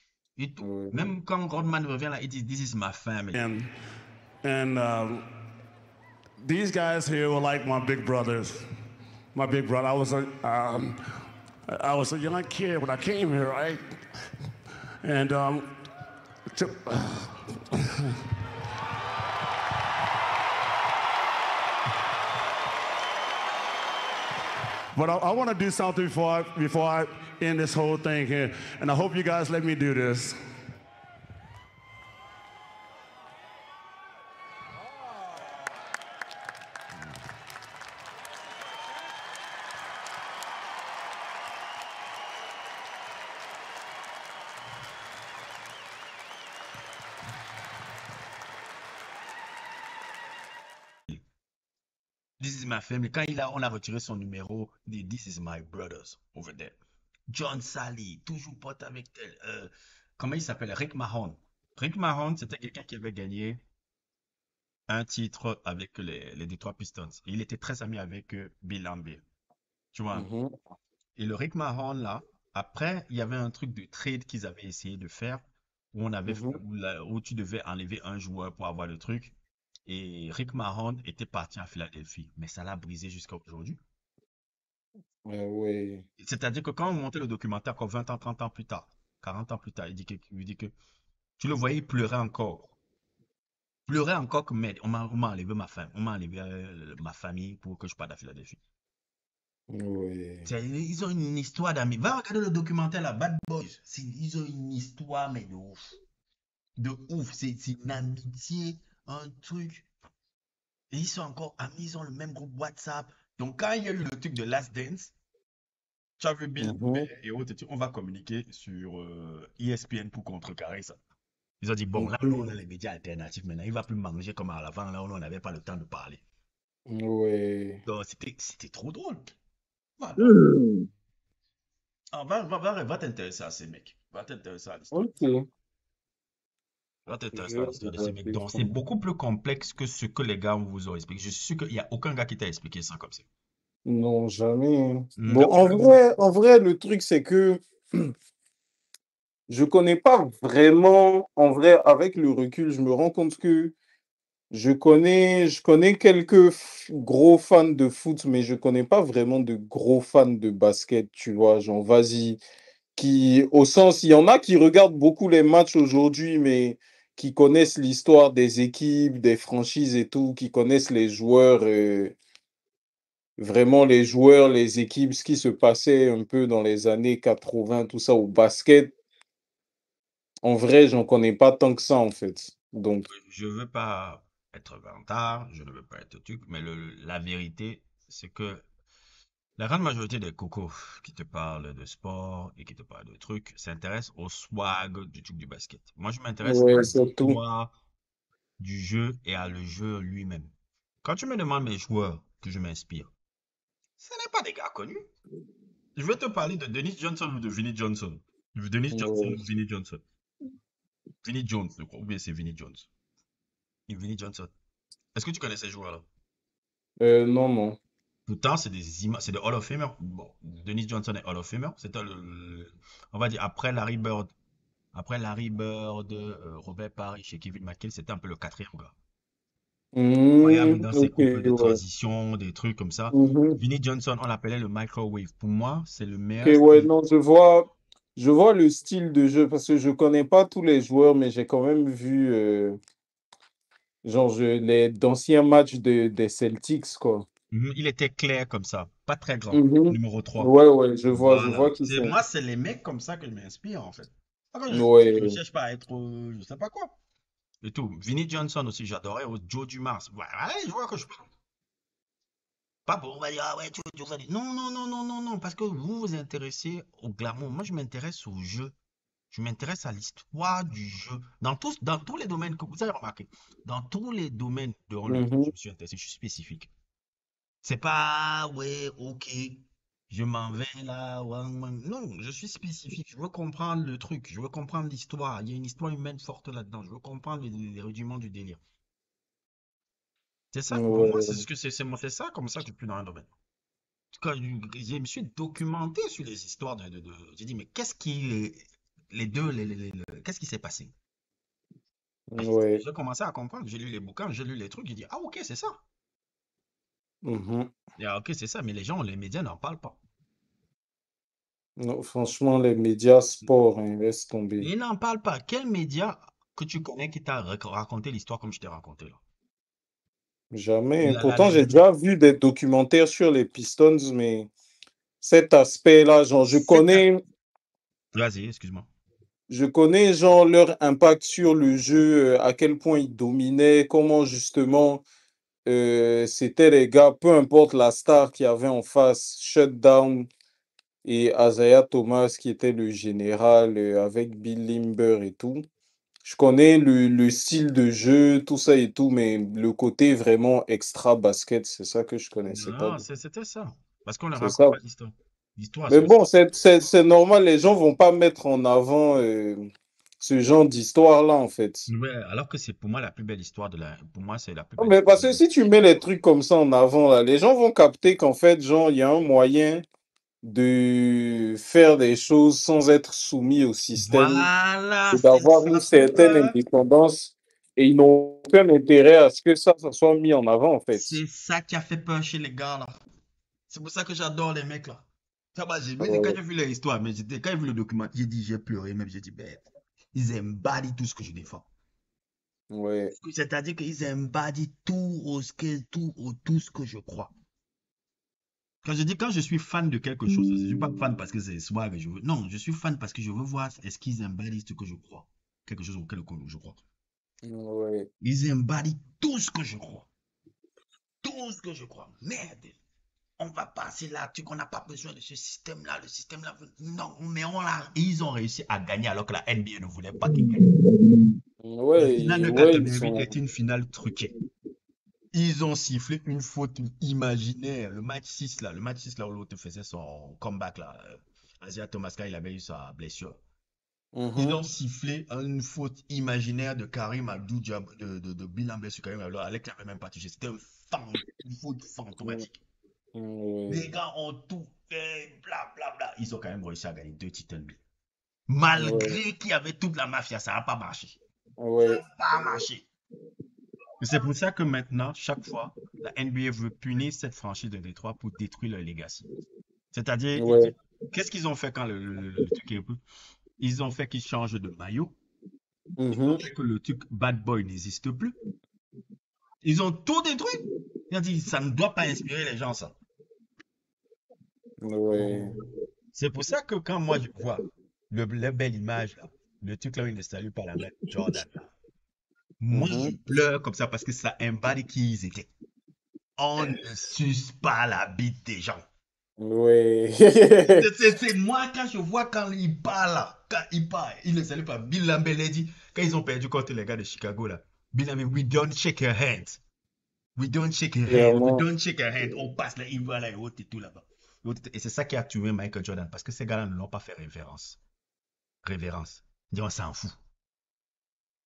Et tout.
Ouais.
Même quand Rodman revient là, il dit This is my family.
And these guys here were like my big brothers. My big brother. I was a young kid when I came here, right? And but I want to do something before I end this whole thing here, and I hope you guys let me do this.
This is my family. Quand on a retiré son numéro, il dit This is my brothers over there. John Sally, toujours pote avec tel. Comment il s'appelle? Rick Mahon. Rick Mahon, c'était quelqu'un qui avait gagné un titre avec les Detroit Pistons. Et il était très ami avec Bill Laimbeer. Tu vois?
Mhm.
Et le Rick Mahon, là, après, il y avait un truc de trade qu'ils avaient essayé de faire où où tu devais enlever un joueur pour avoir le truc. Et Rick Mahon était parti à Philadelphie, mais ça l'a brisé jusqu'à aujourd'hui.
Ouais.
C'est-à-dire que quand on montait le documentaire, comme 20 ans, 30 ans plus tard, 40 ans plus tard, il dit que tu le voyais, il pleurait encore. Pleurait encore que, merde, on m'a enlevé ma femme, on m'a enlevé ma famille pour que je parte à Philadelphie.
Ouais.
Ils ont une histoire d'amis. Va regarder le documentaire, là, Bad Boys. Ils ont une histoire, mais de ouf. De ouf. C'est une amitié, un truc. Et ils sont encore amis, ils ont le même groupe WhatsApp. Donc, quand il y a eu le truc de Last Dance, tu as vu Bill
Mhm.
et autres, on va communiquer sur ESPN pour contrecarrer ça. Ils ont dit, bon, là,
Mhm.
on a les médias alternatifs maintenant. Il ne va plus manger comme à l'avant, là où on n'avait pas le temps de parler.
Ouais.
Donc, c'était trop drôle. Voilà.
Hmm.
Ah, va t'intéresser à ces mecs. Va t'intéresser à l'histoire.
Ok.
Va t'intéresser
Je
à
vais
l'histoire de ces mecs.
regarder
Donc,
ça.
c'est beaucoup plus complexe que ce que les gars vous ont expliqué. Je suis sûr qu'il n'y a aucun gars qui t'a expliqué ça comme ça.
Non, jamais. Bon,
Non,
en vrai, le truc, c'est que je connais pas vraiment, en vrai, avec le recul, je me rends compte que je connais quelques gros fans de foot, mais je connais pas vraiment de gros fans de basket, tu vois, genre, vas-y, au sens, il y en a qui regardent beaucoup les matchs aujourd'hui, mais qui connaissent l'histoire des équipes, des franchises et tout, qui connaissent les joueurs, vraiment les joueurs, les équipes, ce qui se passait un peu dans les années 80, tout ça au basket. En vrai, j'en connais pas tant que ça, en fait. Donc,
je veux pas être vantard, je ne veux pas être truc, mais la vérité, c'est que la grande majorité des cocos qui te parlent de sport et qui te parlent de trucs s'intéressent au swag du truc du basket. Moi, je m'intéresse à
ouais, surtout.
l'histoire du jeu et à le jeu lui-même. Quand tu me demandes mes joueurs que je m'inspire, ce n'est pas des gars connus. Je vais te parler de Dennis Johnson ou de Vinnie Johnson. Dennis Johnson
Ouais.
ou Vinnie Johnson. Vinnie Jones, je crois, ou bien c'est Vinnie Jones. Et Vinnie Johnson. Est-ce que tu connais ces joueurs-là?
Non, non.
Pourtant, c'est des Hall of Famer. Bon, Dennis Johnson est Hall of Famer. C'était on va dire, après Larry Bird, Robert Parrish et Kevin McHale, c'était un peu le quatrième gars. Incroyable dans ses
Ok,
couples de
ouais.
transition, des trucs comme ça.
Mhm.
Vinnie Johnson, on l'appelait le microwave. Pour moi, c'est le
Ok,
meilleur
ouais,
style.
non, je vois le style de jeu parce que je connais pas tous les joueurs, mais j'ai quand même vu, genre, d'anciens matchs des Celtics, quoi.
Il était clair comme ça, pas très grand.
Mhm.
Numéro 3.
Ouais, ouais, je vois
Voilà.
qui c'est.
Moi, c'est les mecs comme ça que je m'inspire, en fait. Je ne
Ouais.
cherche pas à être, je sais pas quoi. Et tout. Vinnie Johnson aussi, j'adorais. Joe Dumas. Voilà, je vois que je peux. Pas pour, on va dire, ah ouais, tu vas dire. Non, non, non, non, non, non, parce que vous vous intéressez au glamour. Moi, je m'intéresse au jeu. Je m'intéresse à l'histoire du jeu. Dans tous les domaines que vous avez remarqué, dans tous les domaines dans lesquels je
Mhm.
me suis intéressé, je suis spécifique. C'est pas, ouais, ok, je m'en vais là. Non, je suis spécifique. Je veux comprendre le truc. Je veux comprendre l'histoire. Il y a une histoire humaine forte là-dedans. Je veux comprendre les rudiments du délire. C'est ça, pour moi, c'est
Ouais.
ce que c'est ça comme ça que je suis dans un domaine. Quand je me suis documenté sur les histoires j'ai dit, mais les deux, qu'est-ce qui s'est passé?
Ouais.
J'ai commencé à comprendre. J'ai lu les bouquins, j'ai lu les trucs. J'ai dit, ah, ok, c'est ça.
Mhm.
Ah, ok, c'est ça. Mais les médias n'en parlent pas.
Non, franchement, les médias sport, hein, laisse tomber.
Ils n'en parlent pas. Quel média que tu connais qui t'a raconté l'histoire comme je t'ai raconté là?
Jamais, hein.
La, la,
Pourtant,
la-
j'ai déjà vu des documentaires sur les Pistons, mais cet aspect-là, genre,
cette- Vas-y, excuse-moi.
je connais, genre, leur impact sur le jeu, à quel point ils dominaient, comment justement, c'était les gars, peu importe la star qu'il y avait en face, shutdown et Isaiah Thomas qui était le général, avec Bill Limber et tout. Je connais le style de jeu, tout ça et tout, mais le côté vraiment extra basket, c'est ça que je connaissais pas
Non,
beaucoup.
c'était ça. Parce qu'on ne
C'est
raconte
ça.
pas l'histoire. L'histoire,
Mais
c'est
bon,
aussi.
c'est normal, les gens vont pas mettre en avant ce genre d'histoire-là, en fait.
Ouais, alors que c'est pour moi la plus belle histoire de la. Pour moi, c'est la plus
Non,
belle
mais
histoire
parce
de
que
la.
si tu mets les trucs comme ça en avant, là, les gens vont capter qu'en fait, genre, il y a un moyen de faire des choses sans être soumis au système
Voilà,
et
c'est
d'avoir
ça
une
qu'on
certaine
veut.
indépendance. Et ils n'ont aucun intérêt à ce que ça soit mis en avant, en fait.
C'est ça qui a fait peur chez les gars là. C'est pour ça que j'adore les mecs là. Ça va, quand
Ouais,
j'ai vu leur histoire, mais quand j'ai vu le document, j'ai dit, j'ai pleuré, même j'ai dit, ben, ils embody tout ce que je défends.
ouais.
C'est-à-dire qu'ils embody tout ce que je crois. Quand je suis fan de quelque chose, je ne suis pas fan parce que c'est swag, non, je suis fan parce que je veux voir est-ce qu'ils embody ce que je crois. Quelque chose auquel je crois.
Ouais.
Ils embody tout ce que je crois. Tout ce que je crois. Merde. On va passer là-dessus, qu'on n'a pas besoin de ce système-là, le système-là. Non, mais ils ont réussi à gagner alors que la NBA ne voulait pas qu'ils gagnent. La finale
Ouais,
de
ouais, ils
88
sont.
est une finale truquée. Ils ont sifflé une faute imaginaire. Le match 6 là où l'autre faisait son comeback là. Asia Thomas, quand il avait eu sa blessure. Ils
Mhm.
ont sifflé une faute imaginaire de Karim Abdou-Diab, de Bill Lambert sur Karim Abdou, Alex n'avait même pas touché. C'était une faute fantomatique. Les
Ouais,
gars ont tout fait, bla bla bla. Ils ont quand même réussi à gagner 2 titres NBA.
ouais,
Malgré qu'il y avait toute la mafia, ça n'a pas marché. Ça n'a
ouais,
pas marché. C'est pour ça que maintenant, chaque fois, la NBA veut punir cette franchise de Détroit pour détruire leur legacy. C'est-à-dire,
ouais.
qu'est-ce qu'ils ont fait quand le truc est. Ils ont fait qu'ils changent de maillot. Ils ont
Mhm.
fait que le truc Bad Boy n'existe plus. Ils ont tout détruit. Ils ont dit, ça ne doit pas inspirer les gens, ça.
Ouais.
C'est pour ça que quand moi je vois la belle image là, le truc là où il ne salue pas la main Jordan là, moi je
Mhm.
pleure comme ça parce que ça embody qui ils étaient. On ne suce pas la bite des gens.
Ouais.
C'est moi quand je vois quand il parle là, quand il parle, il ne salue pas. Bill Lambert l'a dit, quand ils ont perdu contre les gars de Chicago là, Bill Lambert, we don't shake your hands. We don't shake your hand. We
Clairement.
don't shake your hand. On passe là, il va là et autres et tout là-bas. Et c'est ça qui a tué Michael Jordan parce que ces gars-là ne l'ont pas fait révérence. Ils on s'en fout.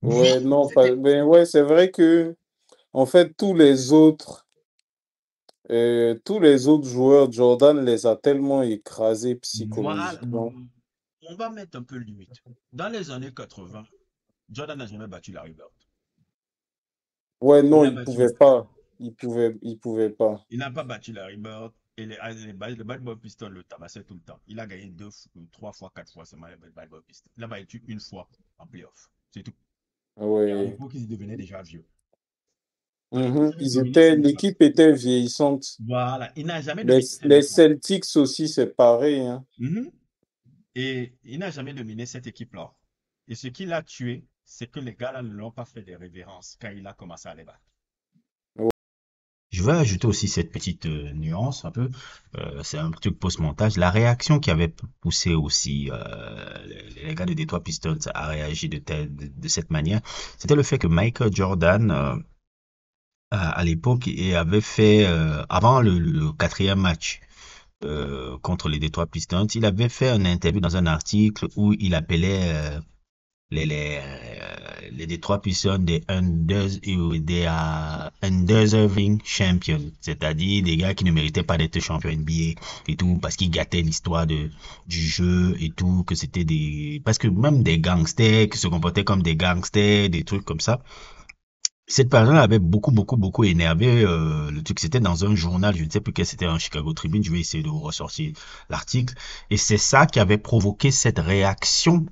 Oui,
Ouais, non,
c'était.
mais ouais, c'est vrai que, en fait, tous les autres joueurs, Jordan les a tellement écrasés
Voilà.
psychologiquement.
On va mettre un peu limite. Dans les années 80, Jordan n'a jamais battu Larry Bird.
Ouais,
Il
non,
a
il
battu.
pouvait pas. Il pouvait pas.
Il n'a pas battu Larry Bird. Et le Bad Boy Piston le tabassait tout le temps. Il a gagné 3 fois, 4 fois seulement le Bad Boy Piston. Il a battu une fois en playoff. C'est tout. Et à
Ouais.
l'époque, il devenait déjà vieux. Donc, il n'a
Mhm.
jamais dominé cette équipe-là.
L'équipe était vieillissante.
Voilà. Il n'a jamais dominé cette
Les
équipe-là.
Celtics aussi, c'est pareil, hein.
Mhm. Et il n'a jamais dominé cette équipe-là. Et ce qui l'a tué, c'est que les gars-là ne l'ont pas fait des révérences quand il a commencé à les battre. Je vais ajouter aussi cette petite nuance un peu. C'est un truc post-montage. La réaction qui avait poussé aussi les gars de Detroit Pistons à réagir de cette manière, c'était le fait que Michael Jordan, à l'époque, avait fait, avant le quatrième match contre les Detroit Pistons, il avait fait un interview dans un article où il appelait les Detroit Pistons des undeserving champions, c'est-à-dire des gars qui ne méritaient pas d'être champions NBA et tout, parce qu'ils gâtaient l'histoire du jeu et tout, que c'était parce que même des gangsters qui se comportaient comme des gangsters, des trucs comme ça. Cette personne avait beaucoup énervé le truc. C'était dans un journal, je ne sais plus quel, c'était un Chicago Tribune. Je vais essayer de ressortir l'article. Et c'est ça qui avait provoqué cette réaction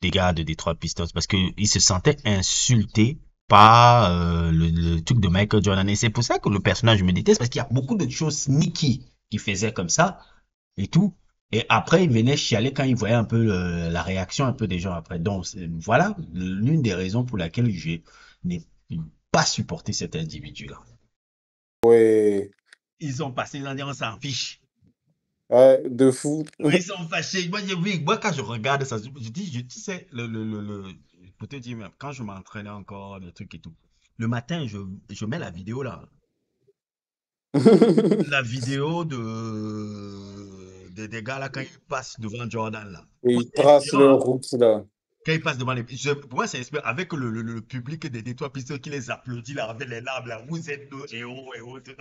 des gars de Detroit Pistons parce qu'ils se sentaient insultés par le truc de Michael Jordan. Et c'est pour ça que le personnage me déteste parce qu'il y a beaucoup de choses sneaky qu'il faisait comme ça et tout. Et après, il venait chialer quand il voyait un peu la réaction un peu des gens après. Donc, voilà l'une des raisons pour laquelle je n'ai pas supporté cet individu-là.
Ouais.
Ils ont passé, ils ont dit, on s'en fiche.
Ouais, de fou.
Ils sont fâchés. Moi, quand je regarde ça, tu sais, pour te dire, même, quand je m'entraînais encore, des trucs et tout, le matin, je mets la vidéo là. La vidéo des gars là, quand ils passent devant Jordan là.
Et
Moi,
ils
c'est
tracent
inspirant,
leur
hein.
route là.
Quand ils passent devant pour moi, c'est inspirant. Avec le public des Detroit Pistons qui les applaudit là, avec les larmes là. Vous êtes nos héros, tout.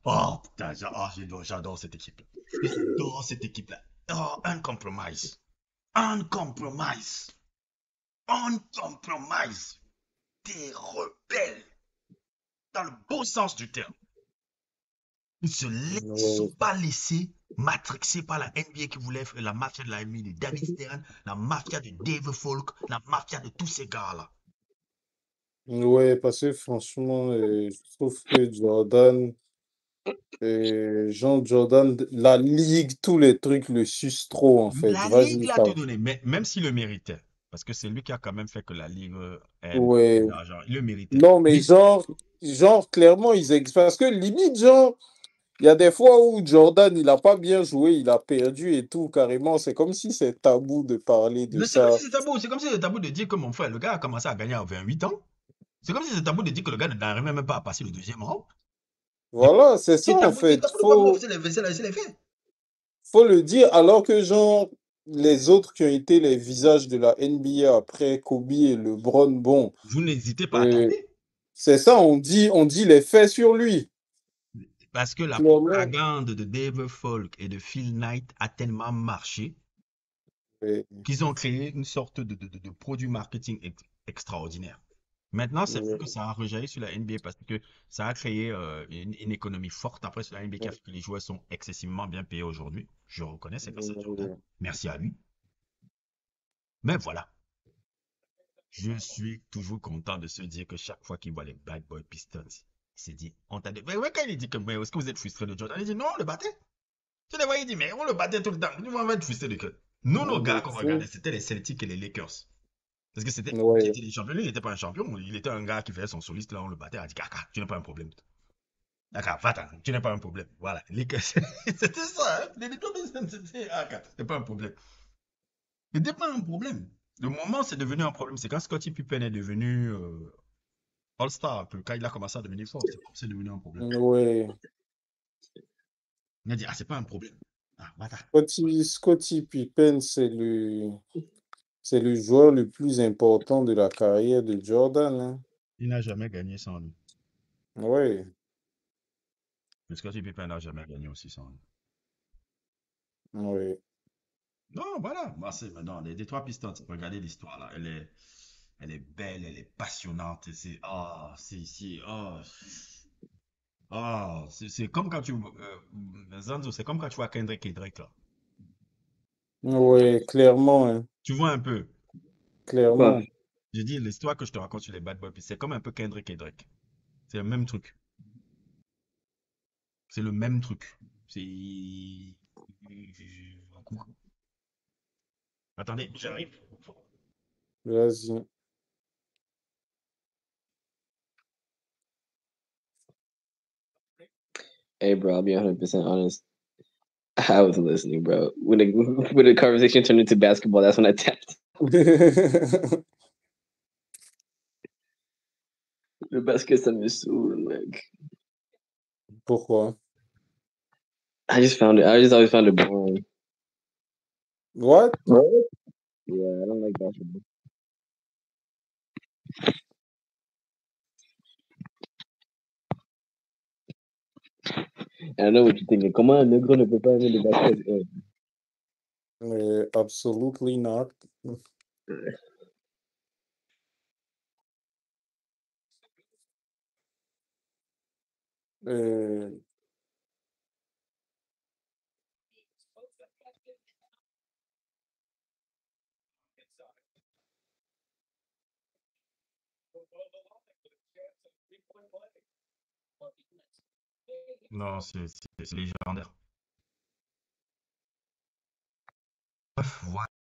Oh, putain, j'adore cette équipe. J'adore cette équipe-là. Oh, uncompromise. Uncompromise. Uncompromise. Des rebelles. Dans le beau sens du terme. Ils ne sont
Ouais.
pas laissés matrixer par la NBA qui voulait faire la mafia de la NBA, de David Stern, la mafia de Dave Folk, la mafia de tous ces gars-là.
Ouais, parce que franchement, je trouve que Jordan, Jean Jordan, la ligue, tous les trucs le sucent trop en fait.
La Ligue
Vas-y,
l'a
ça.
tout donné, mais même s'il le méritait, parce que c'est lui qui a quand même fait que la Ligue ait
Ouais.
plus d'argent, il le méritait.
Non, mais
Mais
genre, clairement, parce que limite, genre, il y a des fois où Jordan, il a pas bien joué, il a perdu et tout, carrément. C'est comme si c'est tabou de parler de
c'est comme
ça.
si c'est tabou. C'est comme si c'est tabou de dire que mon frère, le gars a commencé à gagner à 28 ans. C'est comme si c'est tabou de dire que le gars n'arrive même pas à passer le deuxième round.
Voilà, c'est ça
C'est
en
tabou, c'est
fait.
tabou de pas c'est les faits.
Faut le dire, alors que genre, les autres qui ont été les visages de la NBA après Kobe et LeBron, bon,
Vous n'hésitez pas à
euh,
taper.
c'est ça, on dit les faits sur lui.
Parce que la
Clairement.
propagande de Dave Folk et de Phil Knight a tellement marché
Ouais,
qu'ils ont créé une sorte de produit marketing extraordinaire. Maintenant, c'est vrai que
ouais,
ça a rejailli sur la NBA parce que ça a créé une économie forte après sur la NBA qui a
ouais,
fait que les joueurs sont excessivement bien payés aujourd'hui. Je reconnais, c'est grâce à Jordan.
ouais.
Merci à lui. Mais voilà, je suis toujours content de se dire que chaque fois qu'il voit les Bad Boy Pistons, il s'est dit, on t'a dit, mais ouais, quand il dit que, mais est-ce que vous êtes frustré de Jordan? Il dit, non, on le battait. Tu les vois, il dit, mais on le battait tout le temps. On va être frustré de que. Nous, nos
De
gars qu'on regardait,
fou.
c'était les Celtics et les Lakers. Parce que c'était eux qui
Ouais.
étaient les champions. Lui, il n'était pas un champion. Il était un gars qui faisait son soliste. Là, on le battait. On a dit, Kaka, tu n'as pas un problème. D'accord, va-t'en, tu n'as pas un problème. Voilà. Lakers, c'était ça. Hein? Les Lakers, c'était, c'était pas un problème. C'était pas un problème. Le moment, c'est devenu un problème. C'est quand Scottie Pippen est devenu All-Star, quand il a commencé à devenir fort, c'est devenu un problème.
Ouais.
On a dit, c'est pas un problème. Va-t'en.
Scottie Pippen, c'est le joueur le plus important de la carrière de Jordan, hein.
Il n'a jamais gagné sans lui.
Ouais.
Mais Scottie Pippen n'a jamais gagné aussi sans lui.
Ouais.
Non, voilà. Moi, c'est maintenant les Detroit Pistons. Regardez l'histoire là. Elle est belle, elle est passionnante. C'est comme quand Zanzo, c'est comme quand tu vois Kendrick et Drake là.
Ouais, clairement, hein.
Tu vois un peu.
Quoi?
Clairement.
Je dis l'histoire que je te raconte sur les Bad Boys, c'est comme un peu Kendrick et Drake. C'est le même truc. C'est le même truc. C'est. Attendez, j'arrive.
Vas-y.
Hey, bro, I'll be 100% honest. I was listening, bro. When the conversation turned into basketball, that's when I tapped. Le basket, ça me saoule, mec.
Pourquoi?
I just always found it boring.
What?
Yeah, I don't like basketball. I know what you're thinking. Comment un négro ne peut pas aimer le basket?
Absolutely not. Euh,
Non, c'est légendaire. Bref, voilà.